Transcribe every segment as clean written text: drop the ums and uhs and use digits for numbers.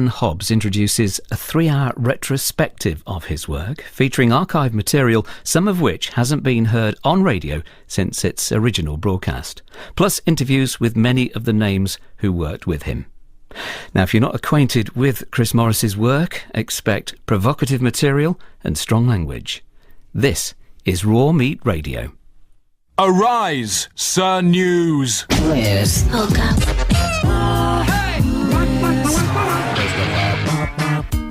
Hobbs introduces a 3-hour retrospective of his work, featuring archive material, some of which hasn't been heard on radio since its original broadcast, plus interviews with many of the names who worked with him. Now, if you're not acquainted with Chris Morris's work, expect provocative material and strong language. This is Raw Meat Radio. Arise, Sir News. News. Oh, God.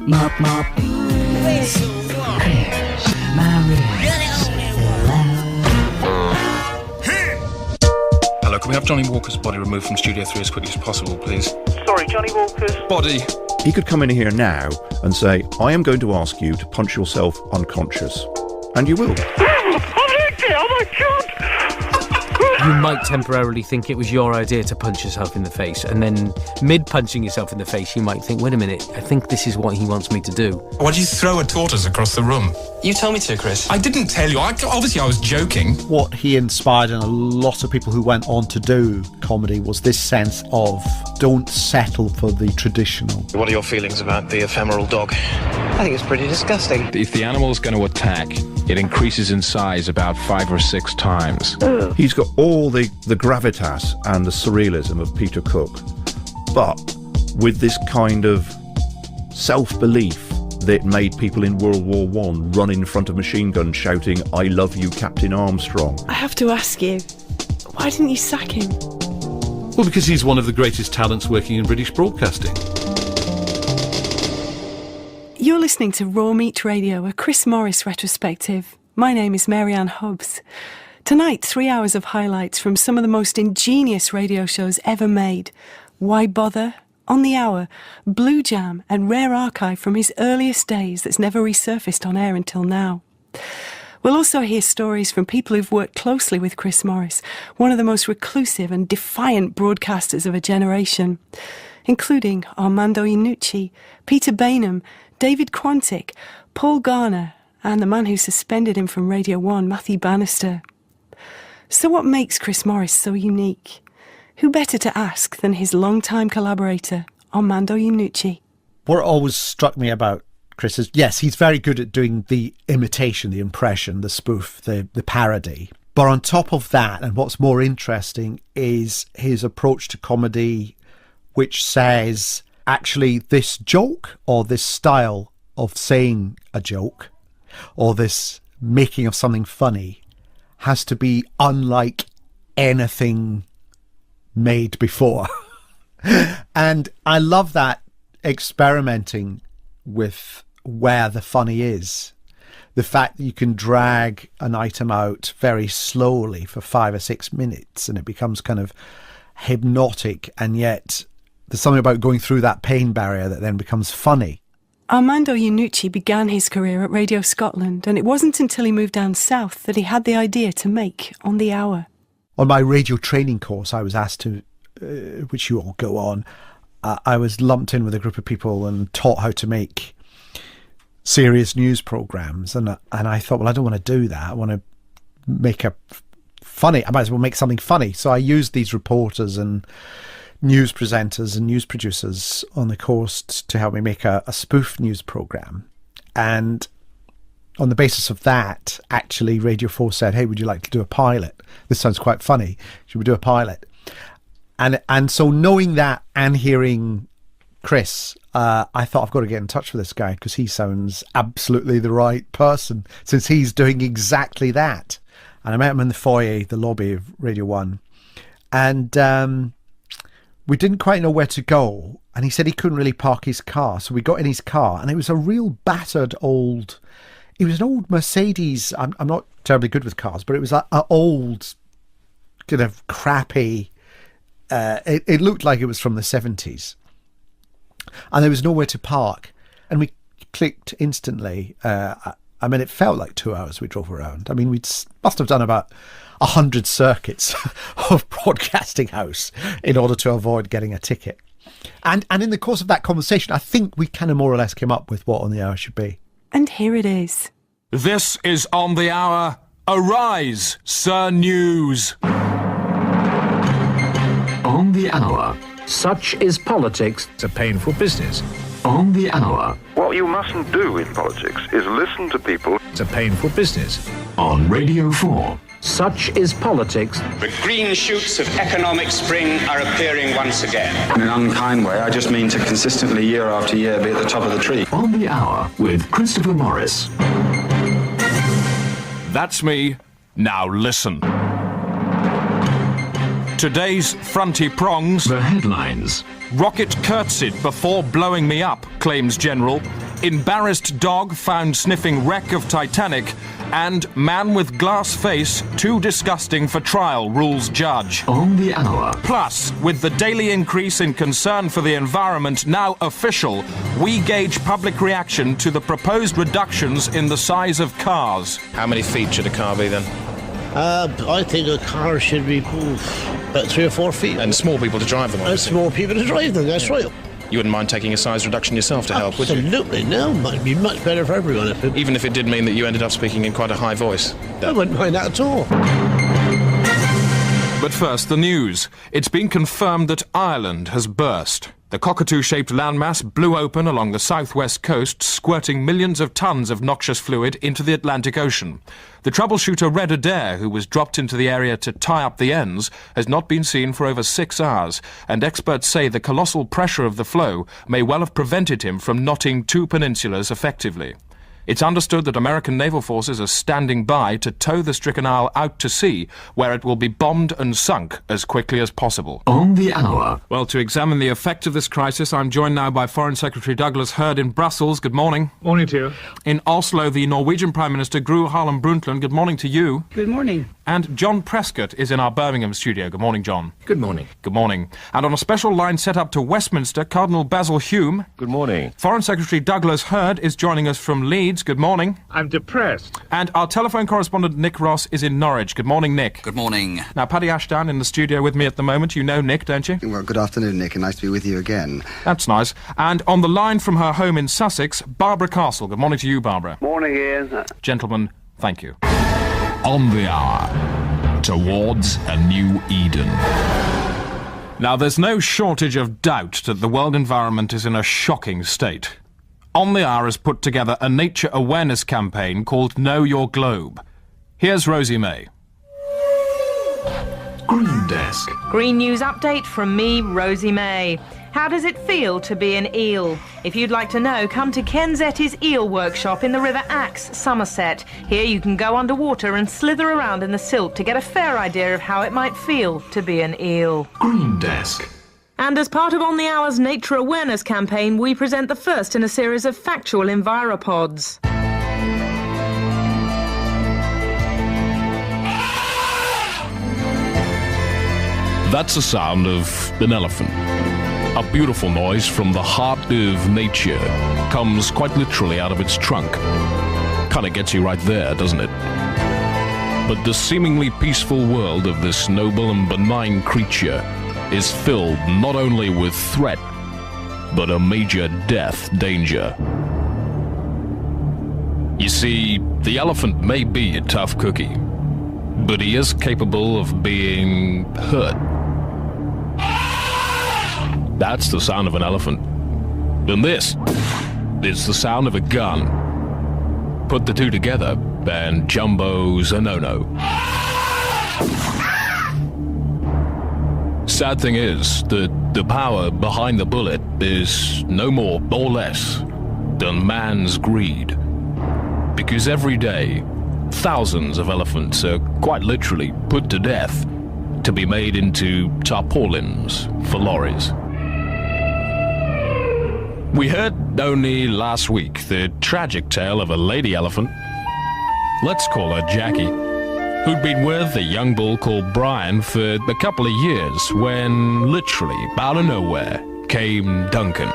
Mop, mop. Hello, can we have Johnny Walker's body removed from Studio 3 as quickly as possible, please? Sorry, Johnny Walker's Body. He could come in here now and say, I am going to ask you to punch yourself unconscious. And you will. Oh my God! You might temporarily think it was your idea to punch yourself in the face, and then mid-punching yourself in the face, you might think, wait a minute, I think this is what he wants me to do. Why do you throw a tortoise across the room? You told me to, Chris. I didn't tell you. Obviously, I was joking. What he inspired in a lot of people who went on to do comedy was this sense of don't settle for the traditional. What are your feelings about the ephemeral dog? I think it's pretty disgusting. If the animal is going to attack, it increases in size about 5 or 6 times. He's got all the gravitas and the surrealism of Peter Cook, but with this kind of self-belief that made people in World War I run in front of machine guns shouting, I love you, Captain Armstrong. I have to ask you, why didn't you sack him? Well, because he's one of the greatest talents working in British broadcasting. You're listening to Raw Meat Radio, a Chris Morris retrospective. My name is Mary-Anne Hobbs. Tonight, 3 hours of highlights from some of the most ingenious radio shows ever made. Why Bother? On the Hour, Blue Jam, and rare archive from his earliest days that's never resurfaced on air until now. We'll also hear stories from people who've worked closely with Chris Morris, one of the most reclusive and defiant broadcasters of a generation, including Armando Iannucci, Peter Bainham, David Quantick, Paul Garner, and the man who suspended him from Radio 1, Matthew Bannister. So what makes Chris Morris so unique? Who better to ask than his longtime collaborator, Armando Iannucci? What always struck me about Chris is, yes, he's very good at doing the imitation, the impression, the spoof, the parody. But on top of that, and what's more interesting, is his approach to comedy, which says, actually, this joke or this style of saying a joke or this making of something funny has to be unlike anything made before. And I love that experimenting with where the funny is. The fact that you can drag an item out very slowly for 5 or 6 minutes and it becomes kind of hypnotic, and yet there's something about going through that pain barrier that then becomes funny. Armando Iannucci began his career at Radio Scotland, and it wasn't until he moved down south that he had the idea to make On the Hour. On my radio training course, I was asked to, which you all go on, I was lumped in with a group of people and taught how to make serious news programmes. And I thought, well, I don't want to do that. I want to make I might as well make something funny. So I used these reporters and news presenters and news producers on the course to help me make a spoof news programme. And on the basis of that, actually, Radio 4 said, hey, would you like to do a pilot? This sounds quite funny. Should we do a pilot? And so knowing that and hearing Chris, I thought I've got to get in touch with this guy because he sounds absolutely the right person, since he's doing exactly that. And I met him in the foyer, the lobby of Radio 1. And we didn't quite know where to go. And he said he couldn't really park his car. So we got in his car, and it was a real battered old... It was an old Mercedes. I'm not terribly good with cars, but it was an old, kind of crappy... It looked like it was from the 70s. And there was nowhere to park. And we clicked instantly. It felt like 2 hours we drove around. I mean, we must have done about 100 circuits of Broadcasting House in order to avoid getting a ticket. And in the course of that conversation, I think we kind of more or less came up with what On the Hour should be. And here it is. This is On the Hour. Arise, Sir News. On the Hour. Such is politics. It's a painful business. On the Hour. What you mustn't do in politics is listen to people. It's a painful business. On Radio 4. Such is politics. The green shoots of economic spring are appearing once again. In an unkind way, I just mean to consistently, year after year, be at the top of the tree. On the Hour with Christopher Morris. That's me. Now listen. Today's fronty prongs. The headlines. Rocket curtsied before blowing me up, claims General. Embarrassed dog found sniffing wreck of Titanic. And man with glass face, too disgusting for trial, rules judge. On the Hour. Plus, with the daily increase in concern for the environment now official, we gauge public reaction to the proposed reductions in the size of cars. How many feet should a car be then? I think a car should be about 3 or 4 feet. And small people to drive them, obviously. Small people to drive them, that's right. You wouldn't mind taking a size reduction yourself to help, would you? Absolutely, no. Might be much better for everyone. Even if it did mean that you ended up speaking in quite a high voice. I wouldn't mind that at all. But first, the news. It's been confirmed that Ireland has burst. The cockatoo-shaped landmass blew open along the southwest coast, squirting millions of tons of noxious fluid into the Atlantic Ocean. The troubleshooter Red Adair, who was dropped into the area to tie up the ends, has not been seen for over 6 hours, and experts say the colossal pressure of the flow may well have prevented him from knotting 2 peninsulas effectively. It's understood that American naval forces are standing by to tow the stricken isle out to sea, where it will be bombed and sunk as quickly as possible. On the Hour. Well, to examine the effect of this crisis, I'm joined now by Foreign Secretary Douglas Hurd in Brussels. Good morning. Morning to you. In Oslo, the Norwegian Prime Minister Gro Harlem Brundtland. Good morning to you. Good morning. And John Prescott is in our Birmingham studio. Good morning, John. Good morning. Good morning. And on a special line set up to Westminster, Cardinal Basil Hume. Good morning. Foreign Secretary Douglas Hurd is joining us from Leeds. Good morning. I'm depressed. And our telephone correspondent Nick Ross is in Norwich. Good morning, Nick. Good morning. Now, Paddy Ashdown in the studio with me at the moment. You know Nick, don't you? Well, good afternoon, Nick, and nice to be with you again. That's nice. And on the line from her home in Sussex, Barbara Castle. Good morning to you, Barbara. Morning, Ian. Gentlemen, thank you. On the Hour. Towards a new Eden. Now, there's no shortage of doubt that the world environment is in a shocking state. On the Hour has put together a nature awareness campaign called Know Your Globe. Here's Rosie May. Green Desk. Green News Update from me, Rosie May. How does it feel to be an eel? If you'd like to know, come to Ken Zetti's Eel Workshop in the River Axe, Somerset. Here you can go underwater and slither around in the silt to get a fair idea of how it might feel to be an eel. Green Desk. And as part of On the Hour's Nature Awareness campaign, we present the first in a series of factual enviropods. That's the sound of an elephant. A beautiful noise from the heart of nature. Comes quite literally out of its trunk. Kinda gets you right there, doesn't it? But the seemingly peaceful world of this noble and benign creature is filled not only with threat, but a major death danger. You see, the elephant may be a tough cookie, but he is capable of being hurt. That's the sound of an elephant. And this is the sound of a gun. Put the two together, and Jumbo's a no-no. Sad thing is that the power behind the bullet is no more or less than man's greed. Because every day, thousands of elephants are quite literally put to death to be made into tarpaulins for lorries. We heard only last week the tragic tale of a lady elephant, let's call her Jackie, who'd been with a young bull called Brian for a couple of years when, literally, out of nowhere, came Duncan.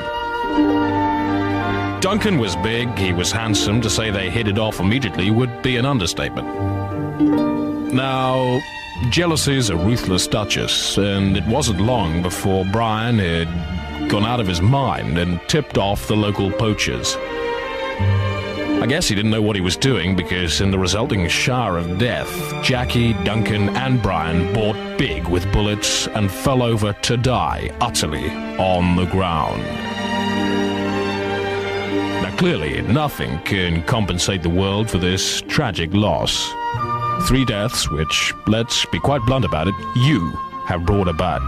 Duncan was big, he was handsome. To say they hit it off immediately would be an understatement. Now, jealousy's a ruthless duchess, and it wasn't long before Brian had gone out of his mind and tipped off the local poachers. I guess he didn't know what he was doing, because in the resulting shower of death, Jackie, Duncan, and Brian bought big with bullets and fell over to die utterly on the ground. Clearly, nothing can compensate the world for this tragic loss. 3 deaths which, let's be quite blunt about it, you have brought about.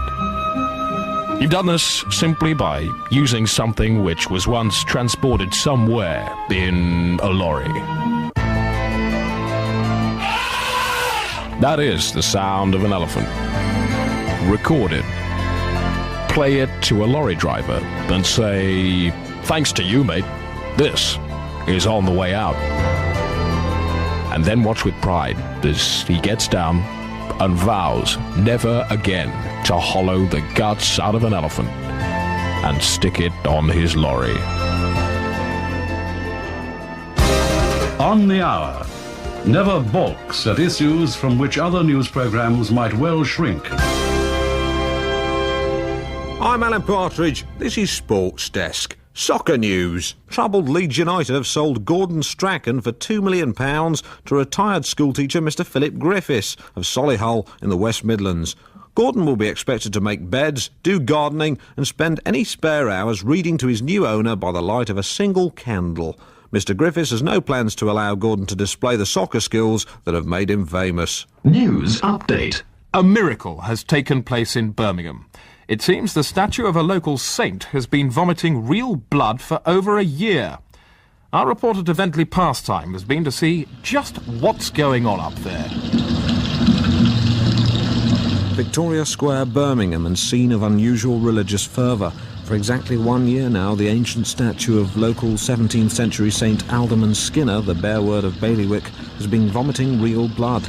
You've done this simply by using something which was once transported somewhere in a lorry. That is the sound of an elephant. Record it. Play it to a lorry driver and say, "Thanks to you, mate, this is on the way out." And then watch with pride as he gets down and vows never again to hollow the guts out of an elephant and stick it on his lorry. On the Hour. Never balks at issues from which other news programmes might well shrink. I'm Alan Partridge. This is Sports Desk. Soccer news. Troubled Leeds United have sold Gordon Strachan for £2 million to retired schoolteacher Mr Philip Griffiths of Solihull in the West Midlands. Gordon will be expected to make beds, do gardening and spend any spare hours reading to his new owner by the light of a single candle. Mr Griffiths has no plans to allow Gordon to display the soccer skills that have made him famous. News update. A miracle has taken place in Birmingham. It seems the statue of a local saint has been vomiting real blood for over a year. Our reporter to Ventley Pastime has been to see just what's going on up there. Victoria Square, Birmingham, and scene of unusual religious fervour. For exactly 1 year now, the ancient statue of local 17th century Saint Alderman Skinner, the bear word of bailiwick, has been vomiting real blood.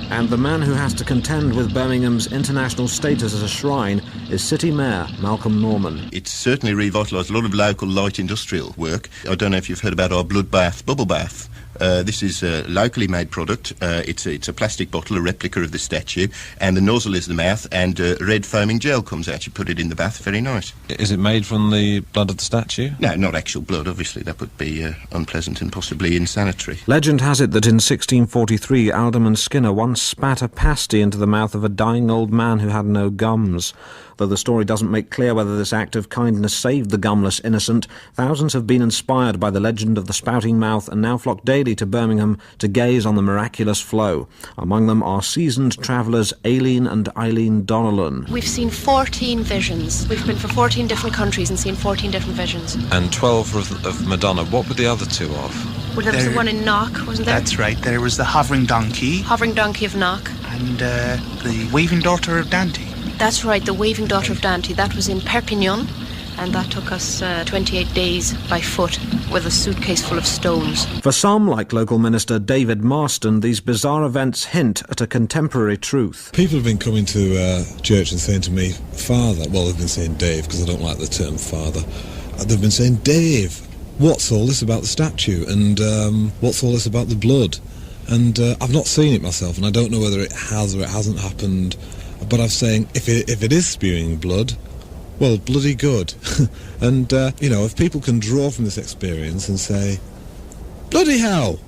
And the man who has to contend with Birmingham's international status as a shrine is City Mayor Malcolm Norman. It's certainly revitalised a lot of local light industrial work. I don't know if you've heard about our blood bath, bubble bath. This is a locally made product. It's a plastic bottle, a replica of the statue, and the nozzle is the mouth, and red foaming gel comes out. You put it in the bath, very nice. Is it made from the blood of the statue? No, not actual blood, obviously. That would be unpleasant and possibly insanitary. Legend has it that in 1643, Alderman Skinner once spat a pasty into the mouth of a dying old man who had no gums. Though the story doesn't make clear whether this act of kindness saved the gumless innocent, thousands have been inspired by the legend of the spouting mouth and now flock daily to Birmingham to gaze on the miraculous flow. Among them are seasoned travellers Aileen and Eileen Donnellan. We've seen 14 visions. We've been for 14 different countries and seen 14 different visions. And 12 of Madonna. What were the other 2 of? Well, there was the one in Knock, wasn't there? That's right. There was the Hovering Donkey. Hovering Donkey of Knock. And the Weaving Daughter of Dante. That's right, the Weaving Daughter of Dante. That was in Perpignan, and that took us 28 days by foot with a suitcase full of stones. For some, like local minister David Marston, these bizarre events hint at a contemporary truth. People have been coming to church and saying to me, Father, well, they've been saying Dave, because I don't like the term father. They've been saying, Dave, what's all this about the statue, and what's all this about the blood? And I've not seen it myself, and I don't know whether it has or it hasn't happened. But I'm saying, if it is spewing blood, well, bloody good. And, if people can draw from this experience and say, bloody hell,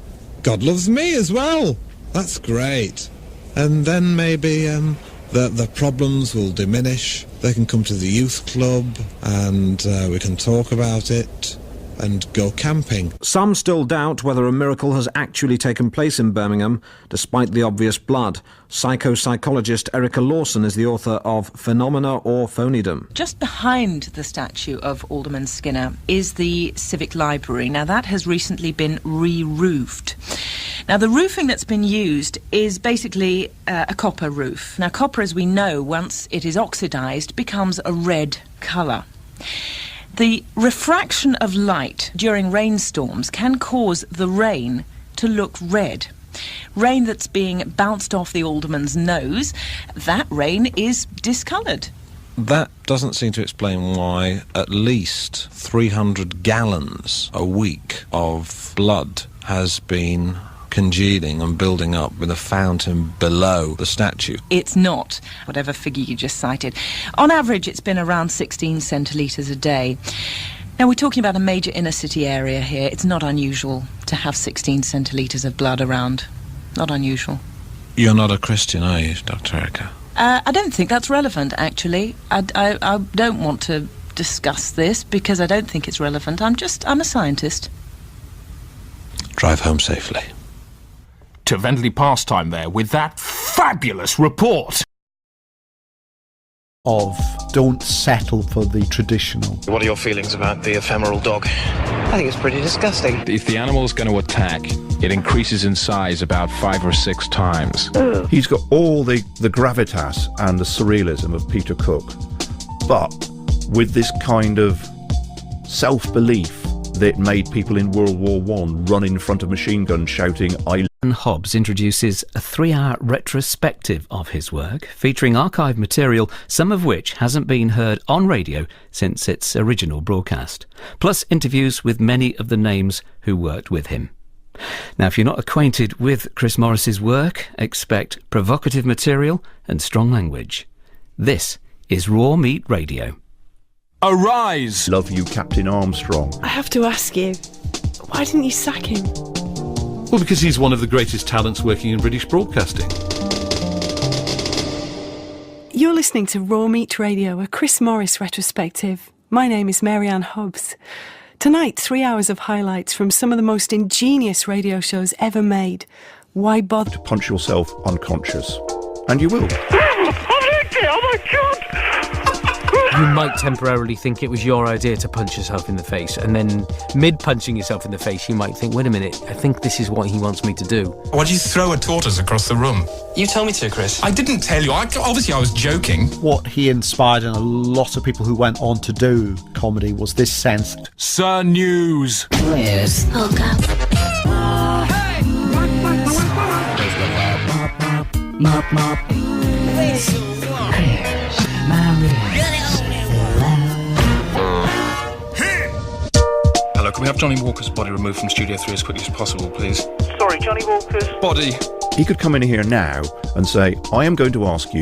God loves me as well, that's great. And then maybe the problems will diminish. They can come to the youth club and we can talk about it and go camping. Some still doubt whether a miracle has actually taken place in Birmingham, despite the obvious blood. Psychopsychologist Erica Lawson is the author of Phenomena or Phonydom. Just behind the statue of Alderman Skinner is the Civic Library. Now, that has recently been re-roofed. Now, the roofing that's been used is basically a copper roof. Now, copper, as we know, once it is oxidised, becomes a red colour. The refraction of light during rainstorms can cause the rain to look red. Rain that's being bounced off the alderman's nose, that rain is discoloured. That doesn't seem to explain why at least 300 gallons a week of blood has been congealing and building up with a fountain below the statue. It's not, whatever figure you just cited. On average, it's been around 16 centilitres a day. Now, we're talking about a major inner city area here. It's not unusual to have 16 centilitres of blood around. Not unusual. You're not a Christian, are you, Dr. Erica? I don't think that's relevant, actually. I don't want to discuss this because I don't think it's relevant. I'm a scientist. Drive home safely. To Vendley Pastime there with that fabulous report. Of don't settle for the traditional. What are your feelings about the ephemeral dog? I think it's pretty disgusting. If the animal is going to attack, it increases in size about 5 or 6 times. He's got all the gravitas and the surrealism of Peter Cook, but with this kind of self-belief that made people in World War I run in front of machine guns shouting, "I..." Hobbs introduces a 3-hour retrospective of his work, featuring archive material, some of which hasn't been heard on radio since its original broadcast, plus interviews with many of the names who worked with him. Now, if you're not acquainted with Chris Morris's work, expect provocative material and strong language. This is Raw Meat Radio. Arise! Love you, Captain Armstrong. I have to ask you, why didn't you sack him? Well, because he's one of the greatest talents working in British broadcasting. You're listening to Raw Meat Radio, a Chris Morris retrospective. My name is Mary-Ann Hobbs. Tonight, 3 hours of highlights from some of the most ingenious radio shows ever made. Why bother? To punch yourself unconscious. And you will. Oh my God! You might temporarily think it was your idea to punch yourself in the face, and then mid-punching yourself in the face, you might think, wait a minute, I think this is what he wants me to do. Why did you throw a tortoise across the room? You told me to, Chris. I didn't tell you. Obviously, I was joking. What he inspired in a lot of people who went on to do comedy was this sense. Sir News. Yes. Oh, God. Mop, mop. Hello, can we have Johnny Walker's body removed from Studio 3 as quickly as possible, please? Sorry, Johnny Walker's body. He could come in here now and say, I am going to ask you